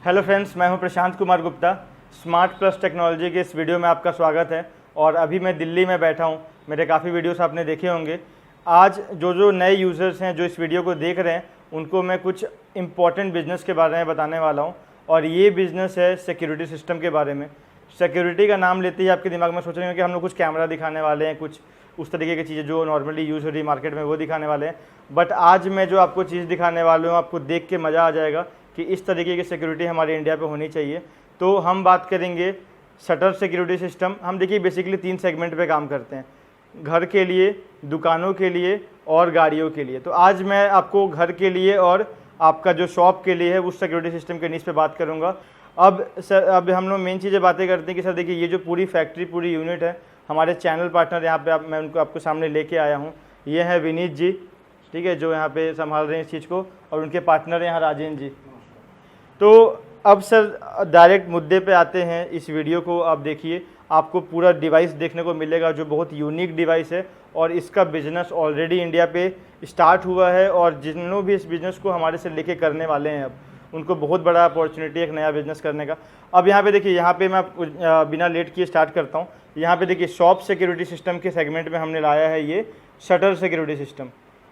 Hello friends, मैं हूं Prashant Kumar Gupta. Smart plus technology के इस वीडियो में आपका स्वागत है। और अभी मैं दिल्ली में बैठा हूं। मेरे काफ़ी वीडियोस आपने देखे होंगे। आज जो नए यूज़र्स हैं जो इस वीडियो को देख रहे हैं, उनको मैं कुछ इंपॉर्टेंट बिजनेस के बारे में बताने वाला हूं। और ये बिज़नेस है सिक्योरिटी सिस्टम के बारे में। सिक्योरिटी का नाम लेते ही आपके दिमाग में सोच रहे हैं कि हम लोग कुछ कैमरा दिखाने वाले हैं, कुछ उस तरीके की चीज़ें जो नॉर्मली यूज़ हो रही है मार्केट में वो दिखाने वाले हैं। बट आज मैं जो आपको चीज़ दिखाने वाला हूँ, आपको देख के मज़ा आ जाएगा कि इस तरीके की सिक्योरिटी हमारे इंडिया पे होनी चाहिए। तो हम बात करेंगे शटर सिक्योरिटी सिस्टम। हम देखिए बेसिकली 3 सेगमेंट पे काम करते हैं, घर के लिए, दुकानों के लिए और गाड़ियों के लिए। तो आज मैं आपको घर के लिए और आपका जो शॉप के लिए है उस सिक्योरिटी सिस्टम के नीच पे बात करूँगा। अब हम लोग मेन चीज़ें बातें करते हैं कि सर देखिए ये जो पूरी फैक्ट्री, पूरी यूनिट है, हमारे चैनल पार्टनर यहाँ पे मैं उनको आपको सामने लेके आया हूँ। ये है विनीत जी, ठीक है, जो यहाँ पे संभाल रहे हैं इस चीज़ को, और उनके पार्टनर हैं यहाँ राजेंद्र जी। तो अब सर डायरेक्ट मुद्दे पे आते हैं। इस वीडियो को आप देखिए, आपको पूरा डिवाइस देखने को मिलेगा जो बहुत यूनिक डिवाइस है। और इसका बिजनेस ऑलरेडी इंडिया पे स्टार्ट हुआ है, और जिन लोग भी इस बिज़नेस को हमारे से लेके करने वाले हैं, अब उनको बहुत बड़ा अपॉर्चुनिटी है एक नया बिज़नेस करने का। अब यहाँ पे देखिए, यहाँ पे मैं बिना लेट किए स्टार्ट करता हूँ। यहाँ पे देखिए शॉप सिक्योरिटी सिस्टम के सेगमेंट में हमने लाया है ये shutter security system.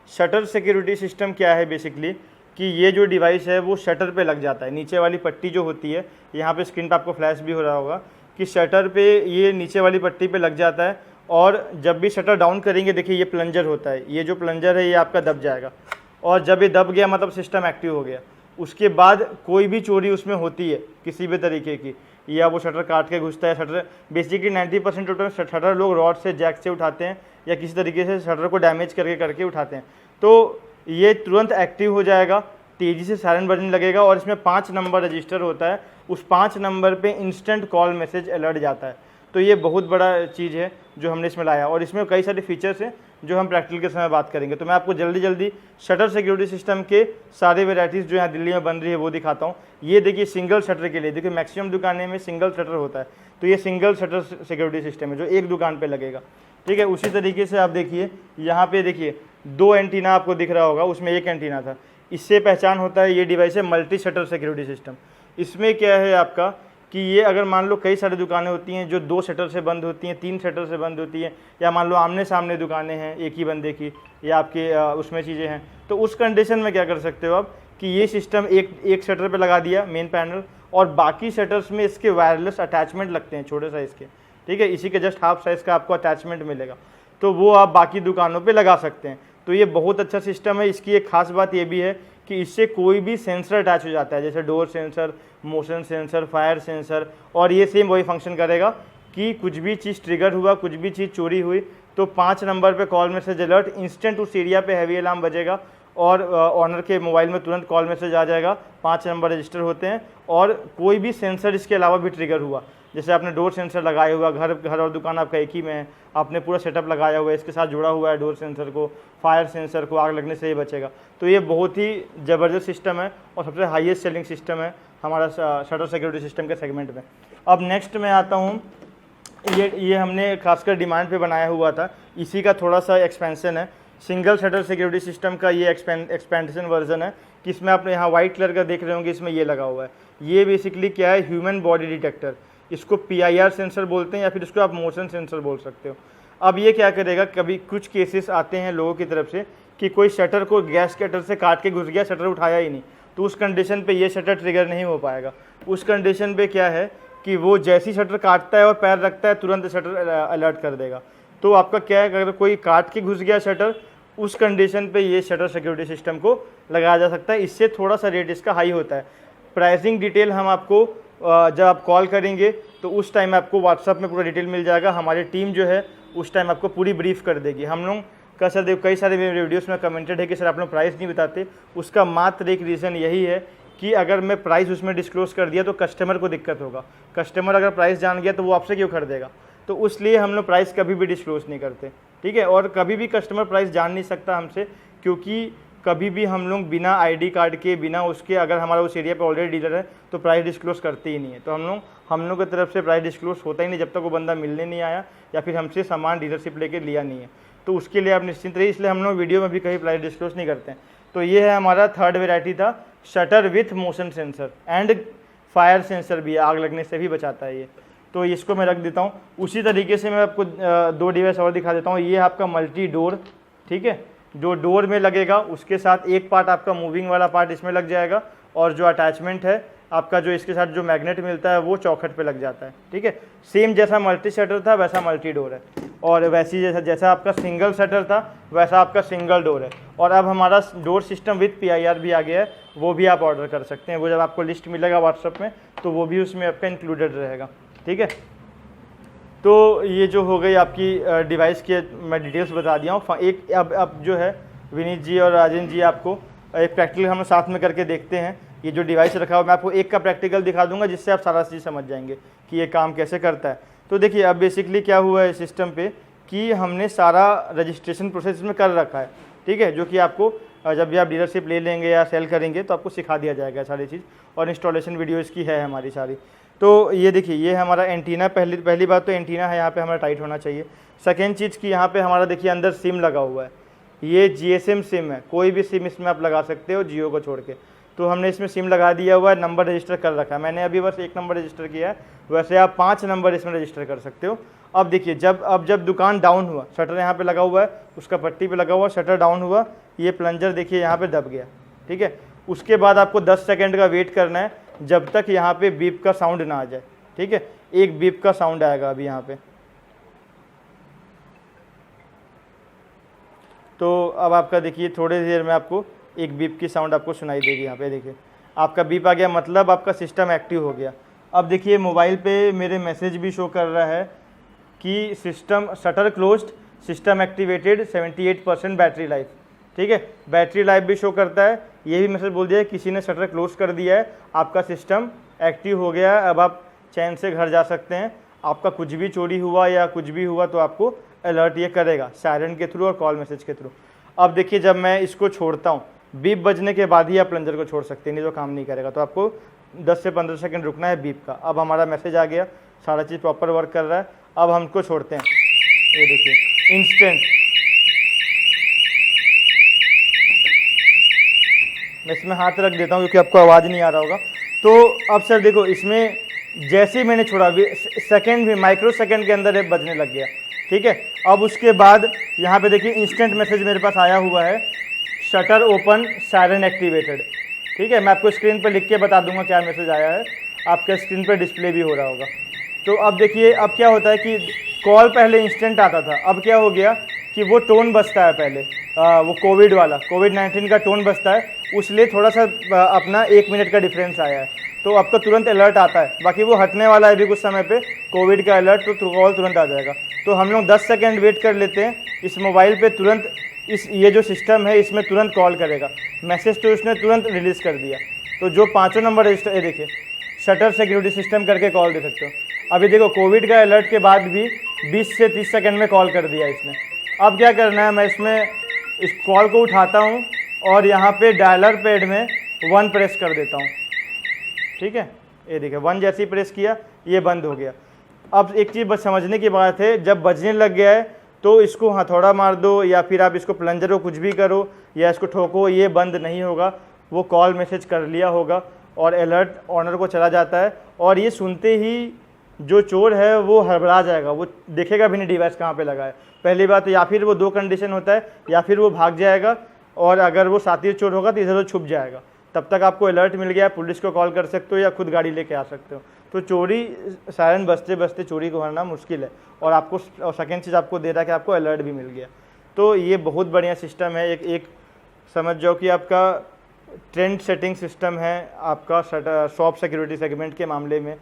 Shutter security system क्या है बेसिकली कि ये जो डिवाइस है वो शटर पे लग जाता है। नीचे वाली पट्टी जो होती है, यहाँ पे स्क्रीन पे आपको फ्लैश भी हो रहा होगा कि शटर पे ये नीचे वाली पट्टी पे लग जाता है। और जब भी शटर डाउन करेंगे, देखिए ये प्लंजर होता है, ये जो प्लंजर है ये आपका दब जाएगा। और जब ये दब गया मतलब सिस्टम एक्टिव हो गया। उसके बाद कोई भी चोरी उसमें होती है किसी भी तरीके की, या वो शटर काट के घुसता है। शटर बेसिकली 90% टोटल शटर लोग रॉड से, जैक से उठाते हैं, या किसी तरीके से शटर को डैमेज करके उठाते हैं। तो ये तुरंत एक्टिव हो जाएगा, तेज़ी से सायरन बजने लगेगा। और इसमें 5 नंबर रजिस्टर होता है, उस 5 नंबर पे इंस्टेंट कॉल मैसेज अलर्ट जाता है। तो ये बहुत बड़ा चीज़ है जो हमने इसमें लाया। और इसमें कई सारे फीचर्स हैं जो हम प्रैक्टिकल के समय बात करेंगे। तो मैं आपको जल्दी शटर सिक्योरिटी सिस्टम के सारे वेराइटीज़ जो यहाँ दिल्ली में बन रही है वो दिखाता हूँ। ये देखिए सिंगल शटर के लिए, देखिए मैक्सिमम दुकानें में सिंगल शटर होता है, तो ये सिंगल शटर सिक्योरिटी सिस्टम है जो एक दुकान पे लगेगा, ठीक है। उसी तरीके से आप देखिए यहाँ पे देखिए 2 एंटीना आपको दिख रहा होगा, उसमें 1 एंटीना था। इससे पहचान होता है ये डिवाइस है मल्टी शटर सिक्योरिटी सिस्टम। इसमें क्या है आपका कि ये अगर मान लो कई सारी दुकानें होती हैं जो 2 शटर से बंद होती हैं, 3 शटर से बंद होती हैं, या मान लो आमने सामने दुकानें हैं एक ही बंदे की, या आपके उसमें चीज़ें हैं, तो उस कंडीशन में क्या कर सकते हो आप कि ये सिस्टम एक शटर पे लगा दिया मेन पैनल, और बाकी शटर्स में इसके वायरलेस अटैचमेंट लगते हैं छोटे साइज़ के, ठीक है। इसी के जस्ट हाफ साइज़ का आपको अटैचमेंट मिलेगा, तो वो आप बाकी दुकानों पे लगा सकते हैं। तो ये बहुत अच्छा सिस्टम है। इसकी एक खास बात ये भी है कि इससे कोई भी सेंसर अटैच हो जाता है, जैसे door sensor, motion sensor, fire sensor, और ये सेम वही फंक्शन करेगा कि कुछ भी चीज़ ट्रिगर हुआ, कुछ भी चीज़ चोरी हुई, तो 5 नंबर पे कॉल मैसेज अलर्ट इंस्टेंट उस एरिया पे हैवी अलार्म बजेगा, और ऑनर के मोबाइल में तुरंत कॉल मैसेज आ जाएगा। 5 नंबर रजिस्टर होते हैं, और कोई भी सेंसर इसके अलावा भी ट्रिगर हुआ, जैसे आपने डोर सेंसर लगाया हुआ, घर और दुकान आपका एक ही में है, आपने पूरा सेटअप लगाया हुआ है, इसके साथ जुड़ा हुआ है डोर सेंसर को, फायर सेंसर को, आग लगने से ही बचेगा। तो ये बहुत ही ज़बरदस्त सिस्टम है और सबसे हाईएस्ट सेलिंग सिस्टम है हमारा शटर सिक्योरिटी सिस्टम के सेगमेंट में। अब नेक्स्ट मैं आता हूँ, ये हमने खासकर डिमांड पे बनाया हुआ था, इसी का थोड़ा सा एक्सपेंशन है। सिंगल शटर सिक्योरिटी सिस्टम का ये एक्सपेंशन वर्जन है, कि इसमें आप यहाँ वाइट कलर का देख रहे होंगे, इसमें ये लगा हुआ है। ये बेसिकली क्या है, ह्यूमन बॉडी डिटेक्टर, इसको PIR सेंसर बोलते हैं, या फिर इसको आप मोशन सेंसर बोल सकते हो। अब ये क्या करेगा, कभी कुछ केसेस आते हैं लोगों की तरफ से कि कोई शटर को गैस कटर से काट के घुस गया, शटर उठाया ही नहीं, तो उस कंडीशन पे ये शटर ट्रिगर नहीं हो पाएगा। उस कंडीशन पे क्या है कि वो जैसी शटर काटता है और पैर रखता है, तुरंत शटर अलर्ट कर देगा। तो आपका क्या है, अगर कोई काट के घुस गया शटर, उस कंडीशन पे ये शटर सिक्योरिटी सिस्टम को लगाया जा सकता है। इससे थोड़ा सा रेट इसका हाई होता है। प्राइसिंग डिटेल हम आपको जब आप कॉल करेंगे तो उस टाइम आपको व्हाट्सअप में पूरा डिटेल मिल जाएगा। हमारी टीम जो है उस टाइम आपको पूरी ब्रीफ कर देगी। हम लोग का सर देखो कई सारे मेरे वीडियोस में कमेंटेड है कि सर आप लोग प्राइस नहीं बताते। उसका मात्र एक रीज़न यही है कि अगर मैं प्राइस उसमें डिस्क्लोज़ कर दिया तो कस्टमर को दिक्कत होगा। कस्टमर अगर प्राइस जान गया तो वो आपसे क्यों खरीदेगा, तो इसलिए हम लोग प्राइस कभी भी डिस्क्लोज़ नहीं करते, ठीक है। और कभी भी कस्टमर प्राइस जान नहीं सकता हमसे, क्योंकि कभी भी हम लोग बिना ID कार्ड के, बिना उसके, अगर हमारा उस एरिया पे ऑलरेडी डीलर है तो प्राइस डिस्क्लोज़ करते ही नहीं है। तो हम लोग की तरफ से प्राइस डिस्क्लोज़ होता ही नहीं जब तक वो बंदा मिलने नहीं आया या फिर हमसे सामान डीलरशिप लेके लिया नहीं है। तो उसके लिए आप निश्चिंत रहिए, इसलिए हम लोग वीडियो में भी कहीं प्राइस डिस्क्लोज़ नहीं करते हैं। तो ये है हमारा थर्ड वेराइटी था, shutter with motion sensor and fire sensor भी है, आग लगने से भी बचाता है ये। तो इसको मैं रख देता हूँ। उसी तरीके से मैं आपको 2 डिवाइस और दिखा देता हूँ। ये आपका मल्टी डोर, ठीक है, जो डोर में लगेगा उसके साथ एक पार्ट आपका मूविंग वाला पार्ट इसमें लग जाएगा, और जो अटैचमेंट है आपका, जो इसके साथ जो मैग्नेट मिलता है वो चौखट पे लग जाता है, ठीक है। सेम जैसा मल्टी शटर था वैसा मल्टी डोर है, और वैसी जैसा आपका सिंगल शटर था वैसा आपका सिंगल डोर है। और अब हमारा डोर सिस्टम विद PIR भी आ गया है, वो भी आप ऑर्डर कर सकते हैं। वो जब आपको लिस्ट मिलेगा व्हाट्सएप में तो वो भी उसमें आपका इंक्लूडेड रहेगा, ठीक है। तो ये जो हो गई आपकी डिवाइस के मैं डिटेल्स बता दिया हूँ। एक अब जो है विनीत जी और राजेंद्र जी आपको एक प्रैक्टिकल हम साथ में करके देखते हैं। ये जो डिवाइस रखा हुआ मैं आपको एक का प्रैक्टिकल दिखा दूंगा, जिससे आप सारा चीज़ समझ जाएंगे कि ये काम कैसे करता है। तो देखिए अब बेसिकली क्या हुआ है सिस्टम पे कि हमने सारा रजिस्ट्रेशन प्रोसेस में कर रखा है, ठीक है, जो कि आपको जब भी आप डीलरशिप ले लेंगे या सेल करेंगे तो आपको सिखा दिया जाएगा सारी चीज़, और इंस्टॉलेशन वीडियो इसकी है हमारी सारी। तो ये देखिए ये हमारा एंटीना, पहली बात तो एंटीना है यहाँ पे हमारा टाइट होना चाहिए। सेकेंड चीज़ कि यहाँ पे हमारा देखिए अंदर सिम लगा हुआ है, ये GSM सिम है, कोई भी सिम इसमें आप लगा सकते हो जियो को छोड़ के। तो हमने इसमें सिम लगा दिया हुआ है, नंबर रजिस्टर कर रखा है। मैंने अभी बस 1 नंबर रजिस्टर किया है, वैसे आप 5 नंबर इसमें रजिस्टर कर सकते हो। अब देखिए जब दुकान डाउन हुआ, शटर यहाँ पे लगा हुआ है, उसका पट्टी पे लगा हुआ, शटर डाउन हुआ, ये प्लंजर देखिए यहाँ पे दब गया, ठीक है। उसके बाद आपको 10 सेकेंड का वेट करना है जब तक यहाँ पे बीप का साउंड ना आ जाए, ठीक है। एक बीप का साउंड आएगा अभी यहाँ पे। तो अब आपका देखिए थोड़ी देर में आपको एक बीप की साउंड आपको सुनाई देगी। यहाँ पे देखिए आपका बीप आ गया, मतलब आपका सिस्टम एक्टिव हो गया। अब देखिए मोबाइल पे मेरे मैसेज भी शो कर रहा है कि system shutter closed, system activated, 78% battery life, ठीक है। बैटरी लाइफ भी शो करता है, ये भी मैसेज बोल दिया है किसी ने शटर क्लोज कर दिया है, आपका सिस्टम एक्टिव हो गया है, अब आप चैन से घर जा सकते हैं। आपका कुछ भी चोरी हुआ या कुछ भी हुआ तो आपको अलर्ट ये करेगा सायरन के थ्रू और कॉल मैसेज के थ्रू। अब देखिए जब मैं इसको छोड़ता हूँ, बीप बजने के बाद ही आप प्लंजर को छोड़ सकते हैं, नहीं तो काम नहीं करेगा। तो आपको 10 से 15 सेकंड रुकना है बीप का। अब हमारा मैसेज आ गया, सारा चीज़ प्रॉपर वर्क कर रहा है। अब हमको छोड़ते हैं, ये देखिए इंस्टेंट, मैं इसमें हाथ रख देता हूँ क्योंकि आपको आवाज़ नहीं आ रहा होगा। तो अब सर देखो इसमें जैसे ही मैंने छोड़ा सेकंड भी, माइक्रो सेकंड के अंदर ये बजने लग गया, ठीक है। अब उसके बाद यहाँ पे देखिए इंस्टेंट मैसेज मेरे पास आया हुआ है, शटर ओपन, सायरन एक्टिवेटेड, ठीक है। मैं आपको स्क्रीन पर लिख के बता दूंगा क्या मैसेज आया है, आपके स्क्रीन पर डिस्प्ले भी हो रहा होगा। तो अब देखिए अब क्या होता है कि कॉल पहले इंस्टेंट आता था, अब क्या हो गया कि वो टोन बजता है पहले, वो कोविड वाला, कोविड-19 का टोन बजता है, उसलिए थोड़ा सा अपना 1 मिनट का डिफरेंस आया है। तो आपका तुरंत अलर्ट आता है, बाकी वो हटने वाला है अभी कुछ समय पे कोविड का अलर्ट, तो कॉल तुरंत आ जाएगा। तो हम लोग 10 सेकेंड वेट कर लेते हैं, इस मोबाइल पे तुरंत ये जो सिस्टम है इसमें तुरंत कॉल करेगा, मैसेज तो उसने तुरंत रिलीज़ कर दिया। तो जो 5 नंबर रजिस्टर, ये देखिए शटर सिक्योरिटी सिस्टम करके कॉल दे सकते हो। अभी देखो कोविड का अलर्ट के बाद भी 20 से 30 सेकंड में कॉल कर दिया इसने। अब क्या करना है, मैं इसमें इस कॉल को उठाता हूँ और यहाँ पे डायलर पैड में 1 प्रेस कर देता हूँ, ठीक है। ये देखिए 1 जैसे ही प्रेस किया ये बंद हो गया। अब एक चीज़ बस समझने की बात है, जब बजने लग गया है तो इसको हथौड़ा मार दो या फिर आप इसको प्लंजर को कुछ भी करो या इसको ठोको, ये बंद नहीं होगा। वो कॉल मैसेज कर लिया होगा और अलर्ट ऑनर को चला जाता है, और ये सुनते ही जो चोर है वो हड़बड़ा जाएगा, वो देखेगा भी नहीं डिवाइस कहाँ पे लगा है। पहली बात तो या फिर वो 2 कंडीशन होता है, या फिर वो भाग जाएगा, और अगर वो साथी चोर होगा तो इधर उधर छुप जाएगा। तब तक आपको अलर्ट मिल गया, पुलिस को कॉल कर सकते हो या खुद गाड़ी लेके आ सकते हो। तो चोरी सायरन बजते बजते चोरी को करना मुश्किल है, और आपको सेकेंड चीज़ आपको दे रहा है कि आपको अलर्ट भी मिल गया। तो ये बहुत बढ़िया सिस्टम है, एक समझ जाओ कि आपका ट्रेंड सेटिंग सिस्टम है आपका शॉप सिक्योरिटी सेगमेंट के मामले में।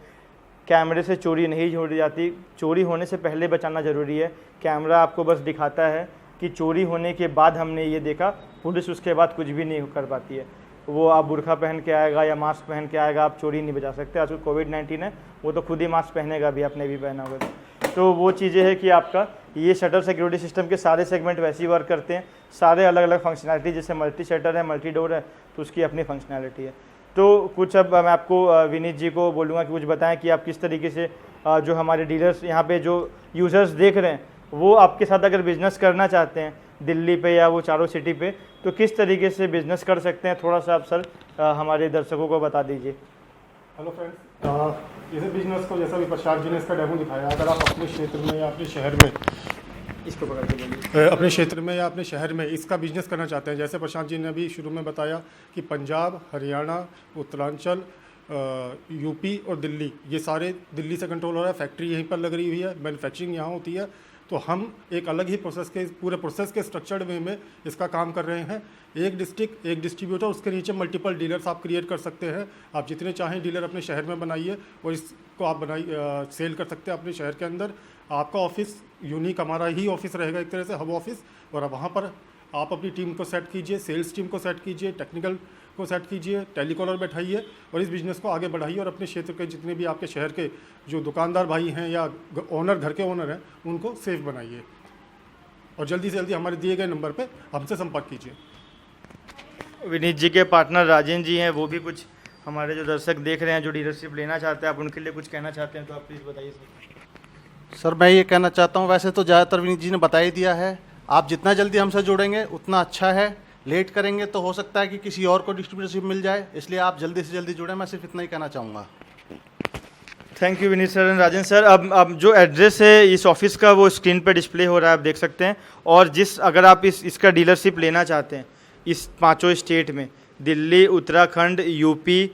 कैमरे से चोरी नहीं छोड़ी जाती, चोरी होने से पहले बचाना ज़रूरी है। कैमरा आपको बस दिखाता है कि चोरी होने के बाद हमने ये देखा, पुलिस उसके बाद कुछ भी नहीं कर पाती है। वो आप बुर्का पहन के आएगा या मास्क पहन के आएगा, आप चोरी नहीं बचा सकते। आजकल कोविड-19 है, वो तो खुद ही मास्क पहनेगा भी, आपने भी पहना होगा। तो वो चीज़ें हैं कि आपका ये शटर सिक्योरिटी सिस्टम के सारे सेगमेंट वैसे ही वर्क करते हैं, सारे अलग अलग फंक्शनैलिटी, जैसे मल्टी शटर है, मल्टी डोर है, तो उसकी अपनी फंक्शनैलिटी है। तो कुछ अब मैं आपको विनीत जी को बोलूँगा कि कुछ बताएं कि आप किस तरीके से जो हमारे डीलर्स यहाँ पे जो यूज़र्स देख रहे हैं, वो आपके साथ अगर बिज़नेस करना चाहते हैं दिल्ली पे या वो चारों सिटी पे, तो किस तरीके से बिज़नेस कर सकते हैं, थोड़ा सा आप सर हमारे दर्शकों को बता दीजिए। हेलो फ्रेंड्स, इस बिजनेस को जैसा भी प्रसाद जी ने इसका डेमो दिखाया, अगर आप अपने क्षेत्र में या अपने शहर में इसको पकड़ के बोलिए, अपने क्षेत्र में या अपने शहर में इसका बिजनेस करना चाहते हैं, जैसे प्रशांत जी ने अभी शुरू में बताया कि पंजाब, हरियाणा, उत्तरांचल, यूपी और दिल्ली, ये सारे दिल्ली से कंट्रोल हो रहा है, फैक्ट्री यहीं पर लग रही हुई है, मैन्युफैक्चरिंग यहाँ होती है। तो हम एक अलग ही पूरे प्रोसेस के स्ट्रक्चर्ड वे में इसका काम कर रहे हैं। एक डिस्ट्रिक्ट, एक डिस्ट्रीब्यूटर, उसके नीचे मल्टीपल डीलर्स आप क्रिएट कर सकते हैं। आप जितने चाहें डीलर अपने शहर में बनाइए और इसको आप सेल कर सकते हैं अपने शहर के अंदर। आपका ऑफिस यूनिक हमारा ही ऑफिस रहेगा, एक तरह से हब ऑफिस, और वहाँ पर आप अपनी टीम को सेट कीजिए, सेल्स टीम को सेट कीजिए, टेक्निकल को सेट कीजिए, टेलीकॉलर बैठाइए और इस बिज़नेस को आगे बढ़ाइए और अपने क्षेत्र के जितने भी आपके शहर के जो दुकानदार भाई हैं या ओनर, घर के ओनर हैं, उनको सेफ बनाइए और जल्दी से जल्दी हमारे दिए गए नंबर पे हमसे संपर्क कीजिए। विनीत जी के पार्टनर राजेंद्र जी हैं, वो भी कुछ हमारे जो दर्शक देख रहे हैं जो डीलरशिप लेना चाहते हैं, आप उनके लिए कुछ कहना चाहते हैं तो आप प्लीज़ बताइए सर। मैं ये कहना चाहता हूँ, वैसे तो ज़्यादातर विनीत जी ने बता ही दिया है, आप जितना जल्दी हमसे जुड़ेंगे उतना अच्छा है। लेट करेंगे तो हो सकता है कि किसी और को डिस्ट्रीब्यूटरशिप मिल जाए, इसलिए आप जल्दी से जल्दी जुड़ें, मैं सिर्फ इतना ही कहना चाहूँगा। Thank you Vineet sir and Rajendra sir. अब जो एड्रेस है इस ऑफिस का वो स्क्रीन पर डिस्प्ले हो रहा है, आप देख सकते हैं। और अगर आप इसका डीलरशिप लेना चाहते हैं इस 5 स्टेट में, दिल्ली, उत्तराखंड, यूपी,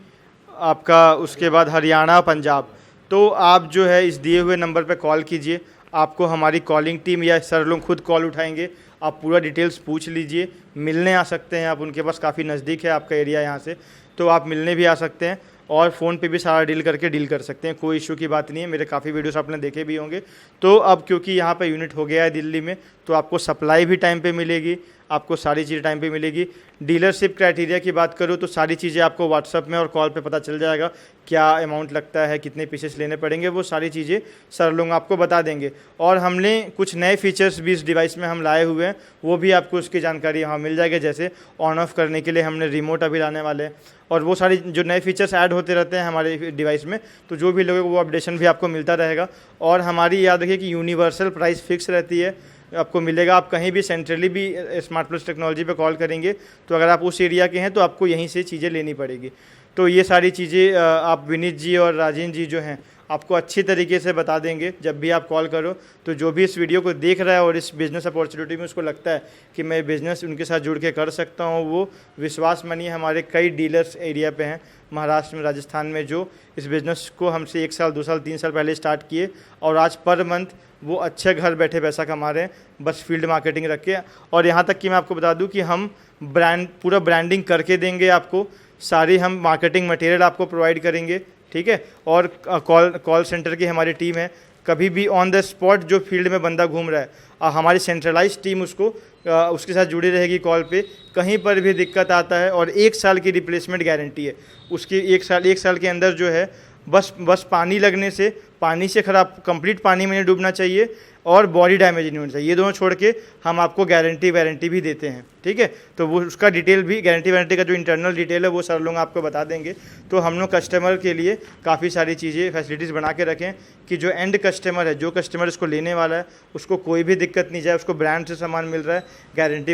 आपका उसके बाद हरियाणा, पंजाब, तो आप जो है इस दिए हुए नंबर पे कॉल कीजिए। आपको हमारी कॉलिंग टीम या सर लोग खुद कॉल उठाएंगे, आप पूरा डिटेल्स पूछ लीजिए। मिलने आ सकते हैं आप, उनके पास काफ़ी नज़दीक है आपका एरिया यहाँ से, तो आप मिलने भी आ सकते हैं और फ़ोन पे भी सारा डील कर सकते हैं, कोई इशू की बात नहीं है। मेरे काफ़ी वीडियोस आपने देखे भी होंगे। तो अब क्योंकि यहाँ पे यूनिट हो गया है दिल्ली में, तो आपको सप्लाई भी टाइम पे मिलेगी, आपको सारी चीज़ें टाइम पे मिलेगी। डीलरशिप क्राइटेरिया की बात करूँ तो सारी चीज़ें आपको व्हाट्सअप में और कॉल पे पता चल जाएगा, क्या अमाउंट लगता है, कितने पीसेस लेने पड़ेंगे, वो सारी चीज़ें सर लोग आपको बता देंगे। और हमने कुछ नए फीचर्स भी इस डिवाइस में हम लाए हुए हैं, वो भी आपको उसकी जानकारी यहाँ मिल जाएगी। जैसे ऑन ऑफ करने के लिए हमने रिमोट अभी लाने वाले हैं, और वो सारी जो नए फीचर्स ऐड होते रहते हैं हमारे डिवाइस में, तो जो भी लोगों को वो अपडेशन भी आपको मिलता रहेगा। और हमारी याद रखिए कि यूनिवर्सल प्राइस फिक्स रहती है, आपको मिलेगा। आप कहीं भी सेंट्रली भी स्मार्ट प्लस टेक्नोलॉजी पे कॉल करेंगे तो अगर आप उस एरिया के हैं तो आपको यहीं से चीज़ें लेनी पड़ेगी। तो ये सारी चीज़ें आप विनीत जी और राजेंद्र जी जो हैं आपको अच्छी तरीके से बता देंगे जब भी आप कॉल करो। तो जो भी इस वीडियो को देख रहा है और इस बिज़नेस अपॉर्चुनिटी में उसको लगता है कि मैं बिज़नेस उनके साथ जुड़ के कर सकता हूँ, वो विश्वास मानिए हमारे कई डीलर्स एरिया पे हैं महाराष्ट्र में, राजस्थान में, जो इस बिज़नेस को हमसे 1 साल, 2 साल, 3 साल पहले स्टार्ट किए और आज पर मंथ वो अच्छे घर बैठे पैसा कमा रहे हैं, बस फील्ड मार्केटिंग रख के। और यहाँ तक कि मैं आपको बता दूँ कि हम पूरा ब्रांडिंग करके देंगे आपको, सारी हम मार्केटिंग मटेरियल आपको प्रोवाइड करेंगे, ठीक है। और कॉल सेंटर की हमारी टीम है, कभी भी ऑन द स्पॉट जो फील्ड में बंदा घूम रहा है हमारी सेंट्रलाइज टीम उसके साथ जुड़ी रहेगी कॉल पे, कहीं पर भी दिक्कत आता है। और 1 साल की रिप्लेसमेंट गारंटी है उसकी। 1 साल के अंदर जो है बस पानी लगने से, पानी से ख़राब, कंप्लीट पानी में नहीं डूबना चाहिए और बॉडी डैमेज नहीं होना चाहिए, ये दोनों छोड़ के हम आपको वारंटी भी देते हैं, ठीक है। तो वो उसका डिटेल भी, वारंटी का जो इंटरनल डिटेल है वो सर लोग आपको बता देंगे। तो हम लोग कस्टमर के लिए काफ़ी सारी चीज़ें, फैसिलिटीज़ बना के रखें कि जो एंड कस्टमर है, जो कस्टमर इसको लेने वाला है, उसको कोई भी दिक्कत नहीं जाए, उसको ब्रांड से सामान मिल रहा है,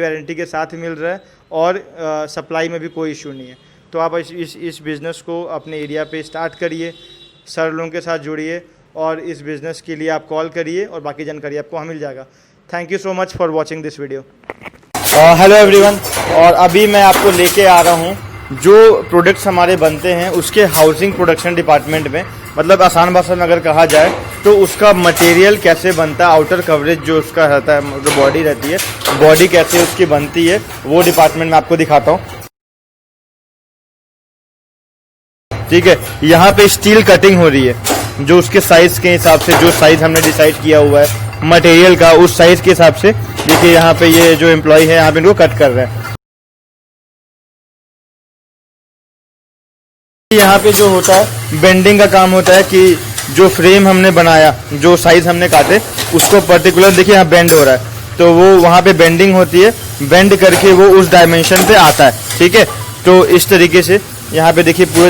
वारंटी के साथ मिल रहा है और सप्लाई में भी कोई इशू नहीं है। तो आप इस बिज़नेस को अपने एरिया पे स्टार्ट करिए, सर लोगों के साथ जुड़िए और इस बिज़नेस के लिए आप कॉल करिए और बाकी जानकारी आपको वहाँ मिल जाएगा। Thank you so much for watching this video. Hello everyone, और अभी मैं आपको लेके आ रहा हूँ जो प्रोडक्ट्स हमारे बनते हैं उसके हाउसिंग प्रोडक्शन डिपार्टमेंट में, मतलब आसान भाषा में अगर कहा जाए तो उसका मटेरियल कैसे बनता है, आउटर कवरेज जो उसका रहता है, जो बॉडी रहती है, बॉडी कैसे उसकी बनती है, वो डिपार्टमेंट में आपको दिखाता हूँ, ठीक है। यहाँ पे स्टील कटिंग हो रही है, जो उसके साइज के हिसाब से, जो साइज हमने डिसाइड किया हुआ है मटेरियल का, उस साइज के हिसाब से देखिए यहाँ पे ये जो एम्प्लॉय है यहाँ पे इनको कट कर रहे हैं। यहाँ पे जो होता है बेंडिंग का काम होता है कि जो फ्रेम हमने बनाया, जो साइज हमने काटे, उसको पर्टिकुलर देखिए यहाँ बेंड हो रहा है, तो वो वहाँ पे बेंडिंग होती है, बेंड करके वो उस डायमेंशन पे आता है, ठीक है। तो इस तरीके से यहाँ पे देखिए पूरे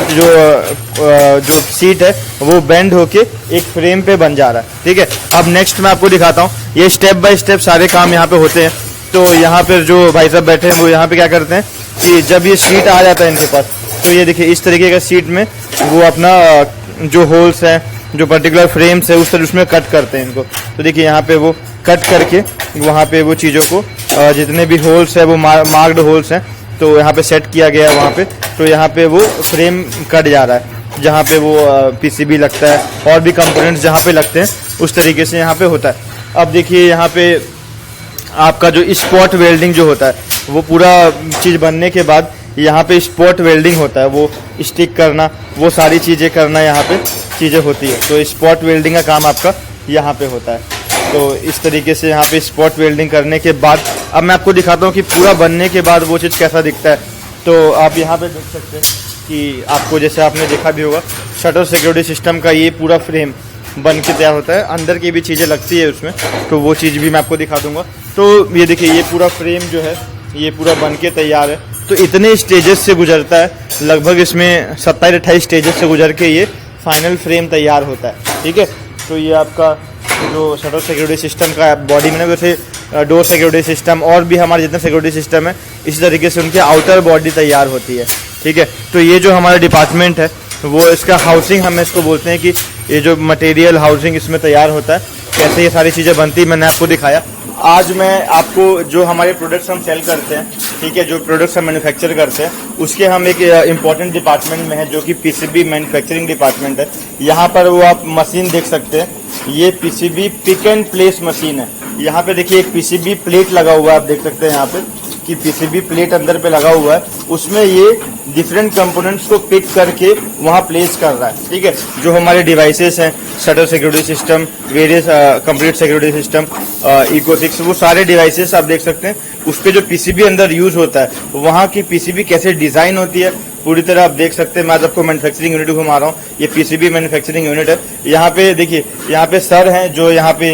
जो सीट है वो बेंड होके एक फ्रेम पे बन जा रहा है, ठीक है। अब नेक्स्ट मैं आपको दिखाता हूँ, ये स्टेप बाय स्टेप सारे काम यहाँ पे होते हैं। तो यहाँ पर जो भाई साहब बैठे हैं वो यहाँ पे क्या करते हैं कि जब ये शीट आ जाता है इनके पास, तो ये देखिए इस तरीके का शीट में वो अपना जो होल्स हैं, जो पर्टिकुलर फ्रेम्स है, उस तरह उसमें कट करते हैं इनको। तो देखिए यहाँ पे वो कट करके वहाँ पे वो चीज़ों को जितने भी होल्स है वो मार्क्ड होल्स हैं, तो यहाँ पे सेट किया गया है वहाँ पे। तो यहाँ पे वो फ्रेम कट जा रहा है, जहाँ पे वो पीसीबी लगता है और भी कंपोनेंट्स जहाँ पे लगते हैं उस तरीके से यहाँ पे होता है। अब देखिए यहाँ पे आपका जो स्पॉट वेल्डिंग जो होता है वो पूरा चीज़ बनने के बाद यहाँ पे स्पॉट वेल्डिंग होता है, वो स्टिक करना, वो सारी चीज़ें करना यहाँ पे चीज़ें होती है। तो स्पॉट वेल्डिंग का काम आपका यहाँ पे होता है। तो इस तरीके से यहाँ पे स्पॉट वेल्डिंग करने के बाद अब मैं आपको दिखाता हूँ कि पूरा बनने के बाद वो चीज़ कैसा दिखता है। तो आप यहाँ पे देख सकते हैं कि आपको जैसे आपने देखा भी होगा शटर सिक्योरिटी सिस्टम का ये पूरा फ्रेम बन के तैयार होता है, अंदर की भी चीज़ें लगती है उसमें, तो वो चीज़ भी मैं आपको दिखा दूंगा। तो ये देखिए ये पूरा फ्रेम जो है ये पूरा बन के तैयार है। तो इतने स्टेजेस से गुजरता है, लगभग इसमें 27-28 स्टेजेस से गुजर के ये फाइनल फ्रेम तैयार होता है। ठीक है, तो ये आपका जो शटर सिक्योरिटी सिस्टम का बॉडी में, वैसे डोर सिक्योरिटी सिस्टम और भी हमारे जितने सिक्योरिटी सिस्टम है इसी तरीके से उनकी आउटर बॉडी तैयार होती है। ठीक है, तो ये जो हमारा डिपार्टमेंट है वो इसका हाउसिंग हम इसको बोलते हैं कि ये जो मटेरियल हाउसिंग इसमें तैयार होता है, कैसे ये सारी चीज़ें बनती है मैंने आपको दिखाया। आज मैं आपको जो हमारे प्रोडक्ट्स हम सेल करते हैं, ठीक है, जो प्रोडक्ट्स हम मैन्युफैक्चर करते हैं उसके हम एक इम्पॉर्टेंट डिपार्टमेंट में है जो कि पीसीबी मैन्युफैक्चरिंग डिपार्टमेंट है। यहाँ पर वो आप मशीन देख सकते हैं, ये PCB pick and place machine है। यहाँ पे देखिए एक पीसीबी प्लेट लगा हुआ है, आप देख सकते हैं यहाँ पे कि पीसीबी प्लेट अंदर पे लगा हुआ है, उसमें ये डिफरेंट कंपोनेंट्स को पिक करके वहाँ प्लेस कर रहा है। ठीक है, जो हमारे डिवाइसेस हैं, shutter security system, various complete security system, eco 6, वो सारे डिवाइसेस आप देख सकते हैं। उस पर जो पीसीबी अंदर यूज होता है, वहाँ की पीसीबी कैसे डिजाइन होती है पूरी तरह आप देख सकते हैं। मैं आज आपको मैन्युफैक्चरिंग यूनिट घुमा रहा हूँ, ये पीसीबी मैन्युफैक्चरिंग यूनिट है। यहाँ पे देखिए, यहाँ पे सर हैं जो यहाँ के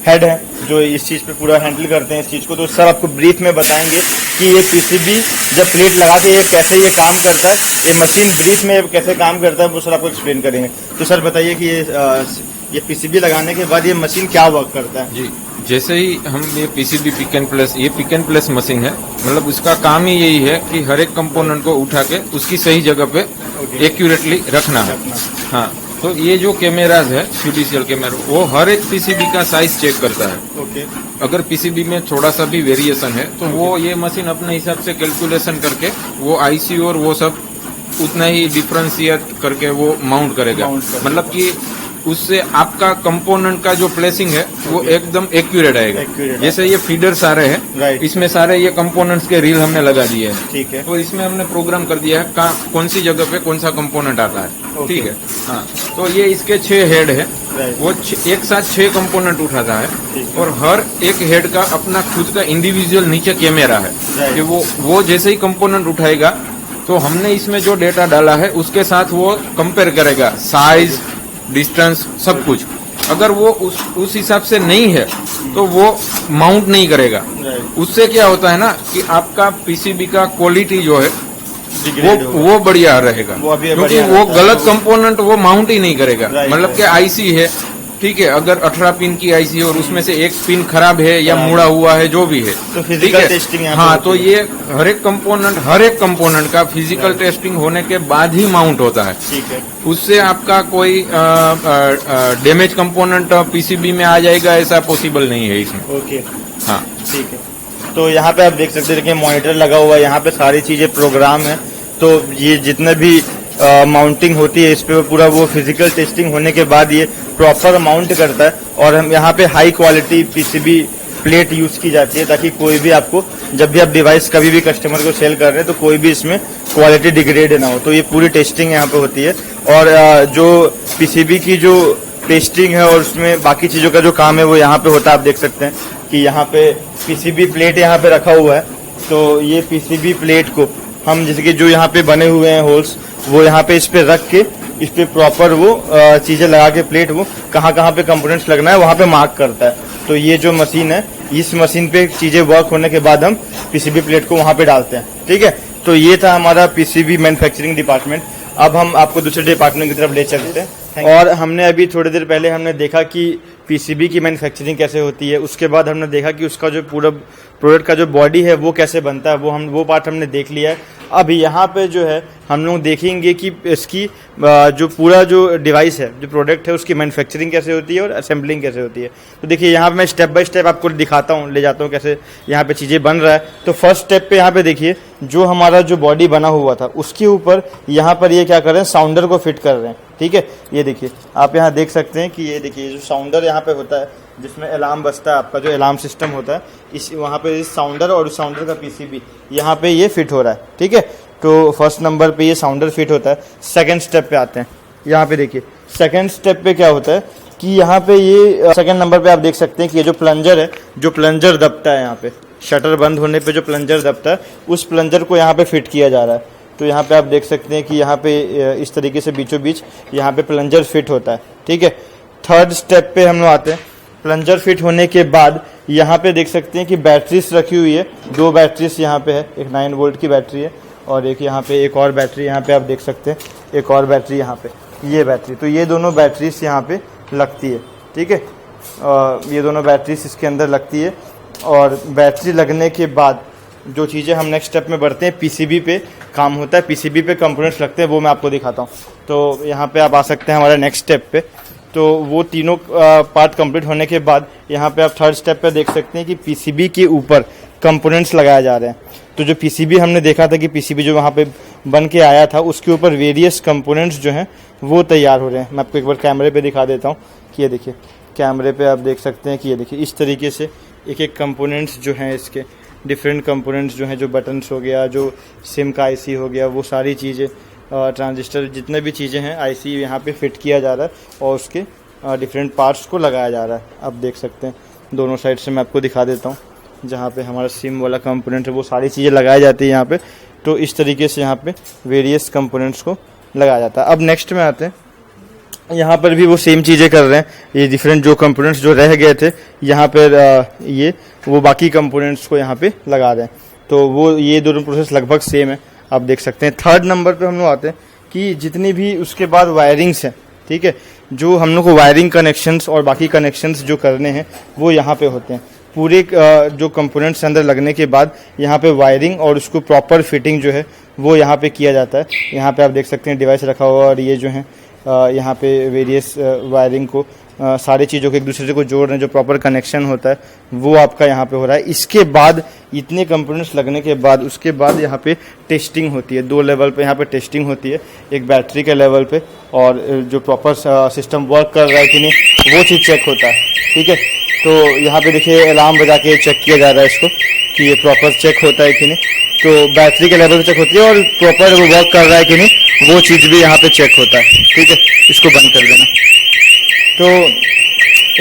हेड हैं जो इस चीज़ पे पूरा हैंडल करते हैं इस चीज़ को। तो सर आपको ब्रीफ में बताएंगे कि ये पीसीबी जब प्लेट लगा के ये कैसे ये काम करता है, ये मशीन ब्रीफ में कैसे काम करता है, वो सर आपको एक्सप्लेन करेंगे। तो सर बताइए कि ये पीसीबी लगाने के बाद ये मशीन क्या वर्क करता है? जी, जैसे ही हम ये पीसीबी पिक एंड प्लेस, ये पिक एंड प्लेस मशीन है, मतलब उसका काम ही यही है कि हर एक कंपोनेंट को उठा के उसकी सही जगह पे एक्यूरेटली रखना है। हाँ, तो ये जो कैमराज है, फिड्यूशियल कैमरा, वो हर एक पीसीबी का साइज चेक करता है। ओके, अगर पीसीबी में थोड़ा सा भी वेरिएशन है तो वो ये मशीन अपने हिसाब से कैलकुलेशन करके वो आईसी और वो सब उतना ही डिफरेंशिएट करके वो माउंट करेगा। मतलब कि उससे आपका कंपोनेंट का जो प्लेसिंग है वो एकदम एक्यूरेट आएगा। जैसे ये फीडर सारे हैं, इसमें सारे ये कंपोनेंट्स के रील हमने लगा दिए हैं। ठीक है, तो इसमें हमने प्रोग्राम कर दिया है कौन सी जगह पे कौन सा कंपोनेंट आता है। ठीक है, हाँ, तो ये इसके 6 हेड है, वो एक साथ 6 कंपोनेंट उठाता है और हर एक हेड का अपना खुद का इंडिविजुअल नीचे कैमरा है कि वो जैसे ही कंपोनेंट उठाएगा तो हमने इसमें जो डेटा डाला है उसके साथ वो कंपेयर करेगा, साइज, डिस्टेंस, सब कुछ। अगर वो उस हिसाब से नहीं है तो वो माउंट नहीं करेगा। उससे क्या होता है ना कि आपका पीसीबी का क्वालिटी जो है वो बढ़िया रहेगा, क्योंकि वो गलत कंपोनेंट वो माउंट ही नहीं करेगा। मतलब कि आईसी है, ठीक है, अगर 18 पिन की आईसी है और उसमें से एक पिन खराब है या मुड़ा हुआ है, जो भी है, तो फिजिकल टेस्टिंग हाँ, तो ये हर एक कंपोनेंट का फिजिकल टेस्टिंग होने के बाद ही माउंट होता है। ठीक है, उससे आपका कोई डैमेज कंपोनेंट पीसीबी में आ जाएगा, ऐसा पॉसिबल नहीं है इसमें। ओके, हाँ, ठीक है। तो यहाँ पे आप देख सकते हैं कि मॉनिटर लगा हुआ है, यहाँ पे सारी चीजें प्रोग्राम है। तो ये जितने भी माउंटिंग होती है इस पे पूरा वो फिजिकल टेस्टिंग होने के बाद ये प्रॉपर माउंट करता है। और हम यहाँ पे high quality PCB plate use की जाती है ताकि कोई भी आपको जब भी आप डिवाइस कभी भी कस्टमर को सेल कर रहे हैं तो कोई भी इसमें क्वालिटी डिग्रेड ना हो। तो ये पूरी टेस्टिंग यहाँ पे होती है। और जो पीसीबी की जो टेस्टिंग है और उसमें बाकी चीजों का जो काम है वो यहाँ पे होता है। आप देख सकते हैं कि यहाँ पे पीसीबी प्लेट यहाँ पे रखा हुआ है। तो ये पीसीबी प्लेट को हम जैसे कि जो यहाँ पे बने हुए हैं होल्स, वो यहाँ पे इस पे रख के इस पे प्रॉपर वो चीजें लगा के प्लेट वो कहाँ पे कंपोनेंट्स लगना है वहाँ पे मार्क करता है। तो ये जो मशीन है, इस मशीन पे चीजें वर्क होने के बाद हम पीसीबी प्लेट को वहाँ पे डालते हैं। ठीक है, तो ये था हमारा पीसीबी मैन्युफैक्चरिंग डिपार्टमेंट। अब हम आपको दूसरे डिपार्टमेंट की तरफ ले चलते हैं। और हमने अभी थोड़ी देर पहले हमने देखा कि पीसीबी की मैन्युफैक्चरिंग कैसे होती है, उसके बाद हमने देखा कि उसका जो पूरा प्रोडक्ट का जो बॉडी है वो कैसे बनता है, वो पार्ट हमने देख लिया है। अब यहाँ पे जो है हम लोग देखेंगे कि इसकी जो पूरा जो डिवाइस है, जो प्रोडक्ट है, उसकी मैन्युफैक्चरिंग कैसे होती है और असेंबलिंग कैसे होती है। तो देखिए यहाँ पे मैं स्टेप बाय स्टेप आपको दिखाता हूँ, ले जाता हूँ कैसे यहाँ पे चीज़ें बन रहा है। तो फर्स्ट स्टेप पे यहाँ पे देखिए जो हमारा जो बॉडी बना हुआ था उसके ऊपर यहाँ पर ये क्या कर रहे हैं, साउंडर को फिट कर रहे हैं। ठीक है, ये देखिए आप यहाँ देख सकते हैं कि ये देखिए जो साउंडर यहाँ पे होता है जिसमें अलार्म बजता है, आपका जो अलार्म सिस्टम होता है, इस वहाँ पे इस साउंडर और उस साउंडर का पीसीबी यहाँ पे ये फिट हो रहा है। ठीक है, तो फर्स्ट नंबर पे ये साउंडर फिट होता है। सेकंड स्टेप पे आते हैं, यहाँ पे देखिए सेकंड स्टेप पे क्या होता है कि यहाँ पे ये सेकंड नंबर पे आप देख सकते हैं कि ये जो प्लंजर है, जो प्लंजर दबता है यहाँ पे शटर बंद होने पे जो प्लंजर दबता है, उस प्लंजर को यहाँ पे फिट किया जा रहा है। तो यहाँ पे आप देख सकते हैं कि यहाँ पे इस तरीके से बीचों बीच यहाँ पे प्लंजर फिट होता है। ठीक है, थर्ड स्टेप पे हम लोग आते हैं। प्लंजर फिट होने के बाद यहाँ पे देख सकते हैं कि बैटरीज रखी हुई है, 2 बैटरीज यहाँ पे है, एक 9 वोल्ट की बैटरी है और एक यहाँ पे एक और बैटरी, यहाँ पे आप देख सकते हैं एक और बैटरी यहाँ पे, ये बैटरी। तो ये दोनों बैटरीज यहाँ पे लगती है। ठीक है, ये दोनों बैटरीज इसके अंदर लगती है और बैटरी लगने के बाद जो चीज़ें हम नेक्स्ट स्टेप में बढ़ते हैं, पीसीबी पे काम होता है, पीसीबी पे कंपोनेंट्स लगते हैं, वो मैं आपको दिखाता हूँ। तो यहाँ पे आप आ सकते हैं हमारे नेक्स्ट स्टेप पे। तो वो तीनों पार्ट कंप्लीट होने के बाद यहाँ पे आप थर्ड स्टेप पे देख सकते हैं कि पीसीबी के ऊपर कंपोनेंट्स लगाए जा रहे हैं। तो जो पीसीबी हमने देखा था कि पीसीबी जो वहाँ पे बन के आया था, उसके ऊपर वेरियस कंपोनेंट्स जो हैं वो तैयार हो रहे हैं। मैं आपको एक बार कैमरे पे दिखा देता हूँ कि ये देखिए, कैमरे पे आप देख सकते हैं कि ये देखिए इस तरीके से एक एक कंपोनेंट्स जो हैं, इसके डिफरेंट कंपोनेंट्स जो हैं, जो बटन्स हो गया, जो सिम का आईसी हो गया, वो सारी चीज़ें, ट्रांजिस्टर, जितने भी चीज़ें हैं, आईसी यहाँ पे फिट किया जा रहा है और उसके डिफरेंट पार्ट्स को लगाया जा रहा है। आप देख सकते हैं दोनों साइड से मैं आपको दिखा देता हूँ, जहाँ पे हमारा सिम वाला कंपोनेंट है वो सारी चीज़ें लगाई जाती है यहाँ पे। तो इस तरीके से यहाँ पे वेरियस कंपोनेंट्स को लगाया जाता है। अब नेक्स्ट में आते हैं, यहाँ पर भी वो सेम चीज़ें कर रहे हैं। ये डिफरेंट जो कंपोनेंट्स जो रह गए थे यहाँ पर ये वो बाकी कंपोनेंट्स को यहाँ पे लगा रहे हैं। तो वो ये दोनों प्रोसेस लगभग सेम है, आप देख सकते हैं। थर्ड नंबर पे हम लोग आते हैं कि जितनी भी उसके बाद वायरिंग्स हैं, ठीक है, जो हम लोग को वायरिंग कनेक्शंस और बाकी कनेक्शंस जो करने हैं वो यहाँ पे होते हैं। पूरे जो कंपोनेंट्स अंदर लगने के बाद यहाँ पे वायरिंग और उसको प्रॉपर फिटिंग जो है वो यहाँ पे किया जाता है। यहाँ पे आप देख सकते हैं डिवाइस रखा हुआ और ये जो है यहाँ पे वेरियस वायरिंग को सारी चीज़ों को एक दूसरे को जोड़ रहे हैं, जो प्रॉपर कनेक्शन होता है वो आपका यहाँ पे हो रहा है। इसके बाद इतने कंपोनेंट्स लगने के बाद उसके बाद यहाँ पे टेस्टिंग होती है, 2 लेवल पे यहाँ पे टेस्टिंग होती है, एक बैटरी के लेवल पे और जो प्रॉपर सिस्टम वर्क कर रहा है कि नहीं वो चीज़ चेक होता है। ठीक है, तो यहाँ पे देखिए अलार्म बजा के चेक किया जा रहा है इसको कि ये प्रॉपर चेक होता है कि नहीं। तो बैटरी के लेवल पे चेक होती है और प्रॉपर वो वर्क कर रहा है कि नहीं वो चीज़ भी यहाँ पे चेक होता है। ठीक है, इसको बंद कर देना। तो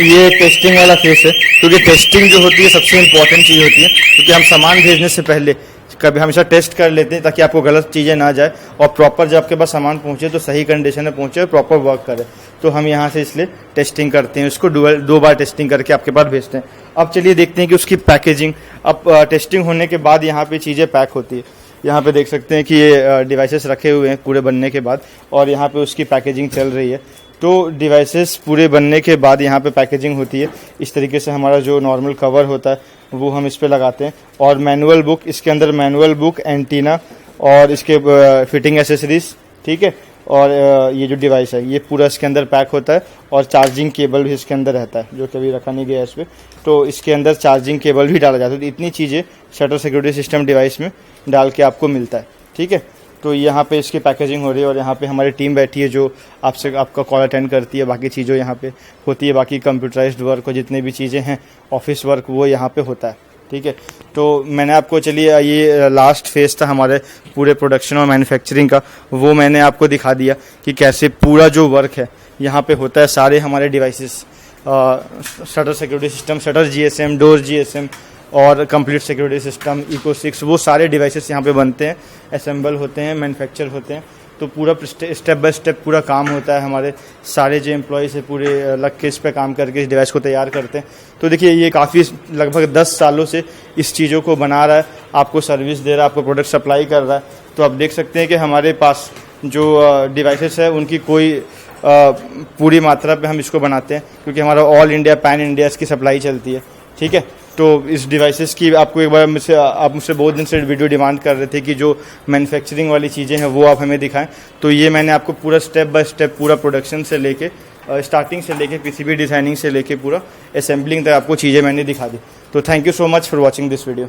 ये टेस्टिंग वाला फेस है, क्योंकि टेस्टिंग जो होती है सबसे इम्पोर्टेंट चीज़ होती है, क्योंकि हम सामान भेजने से पहले कभी हमेशा टेस्ट कर लेते हैं ताकि आपको गलत चीज़ें ना जाए और प्रॉपर जब आपके पास सामान पहुंचे तो सही कंडीशन में पहुंचे और प्रॉपर वर्क करे। तो हम यहाँ से इसलिए टेस्टिंग करते हैं, उसको 2 बार टेस्टिंग करके आपके पास भेजते हैं। अब चलिए देखते हैं कि उसकी पैकेजिंग। अब टेस्टिंग होने के बाद यहाँ पे चीज़ें पैक होती है। यहाँ पे देख सकते हैं कि ये डिवाइसेस रखे हुए हैं पूरे बनने के बाद और यहाँ पे उसकी पैकेजिंग चल रही है। तो डिवाइसेस पूरे बनने के बाद यहाँ पे पैकेजिंग होती है। इस तरीके से हमारा जो नॉर्मल कवर होता है वो हम इस पे लगाते हैं और मैनुअल बुक, इसके अंदर मैनुअल बुक, एंटीना और इसके फिटिंग एसेसरीज, ठीक है, और ये जो डिवाइस है ये पूरा इसके अंदर पैक होता है और चार्जिंग केबल भी इसके अंदर रहता है, जो कभी रखा नहीं गया इस पर। तो इसके अंदर चार्जिंग केबल भी डाला जाता है। तो इतनी चीज़ें शटर सिक्योरिटी सिस्टम डिवाइस में डाल के आपको मिलता है। ठीक है, तो यहाँ पे इसकी पैकेजिंग हो रही है और यहाँ पे हमारी टीम बैठी है जो आपका कॉल अटेंड करती है, बाकी चीज़ों यहाँ पे होती है, बाकी कंप्यूटराइज्ड वर्क और जितने भी चीज़ें हैं ऑफिस वर्क वो यहाँ पे होता है। ठीक है, तो मैंने आपको, चलिए ये लास्ट फेज था हमारे पूरे प्रोडक्शन और मैन्युफैक्चरिंग का, वो मैंने आपको दिखा दिया कि कैसे पूरा जो वर्क है यहाँ पे होता है। सारे हमारे devices, shutter security system, shutter GSM, door GSM और कंप्लीट सिक्योरिटी सिस्टम, इको 6, वो सारे डिवाइसेस यहाँ पे बनते हैं, असेंबल होते हैं, मैन्युफैक्चर होते हैं। तो पूरा स्टेप बाय स्टेप पूरा काम होता है। हमारे सारे जो एम्प्लॉयज़ है पूरे लग के इस पे काम करके इस डिवाइस को तैयार करते हैं। तो देखिए ये काफ़ी लगभग 10 सालों से इस चीज़ों को बना रहा है, आपको सर्विस दे रहा है, आपको प्रोडक्ट सप्लाई कर रहा है। तो आप देख सकते हैं कि हमारे पास जो डिवाइसेस है उनकी कोई पूरी मात्रा पे हम इसको बनाते हैं, क्योंकि हमारा ऑल इंडिया पैन इंडिया इसकी सप्लाई चलती है। ठीक है, तो इस डिवाइसेस की आपको एक बार आप मुझसे बहुत दिन से वीडियो डिमांड कर रहे थे कि जो मैन्युफैक्चरिंग वाली चीज़ें हैं वो आप हमें दिखाएं। तो ये मैंने आपको पूरा स्टेप बाय स्टेप पूरा प्रोडक्शन से लेके स्टार्टिंग से लेके पीसीबी डिज़ाइनिंग से लेके पूरा असेंबलिंग तक आपको चीज़ें मैंने दिखा दी। तो thank you so much for watching this video.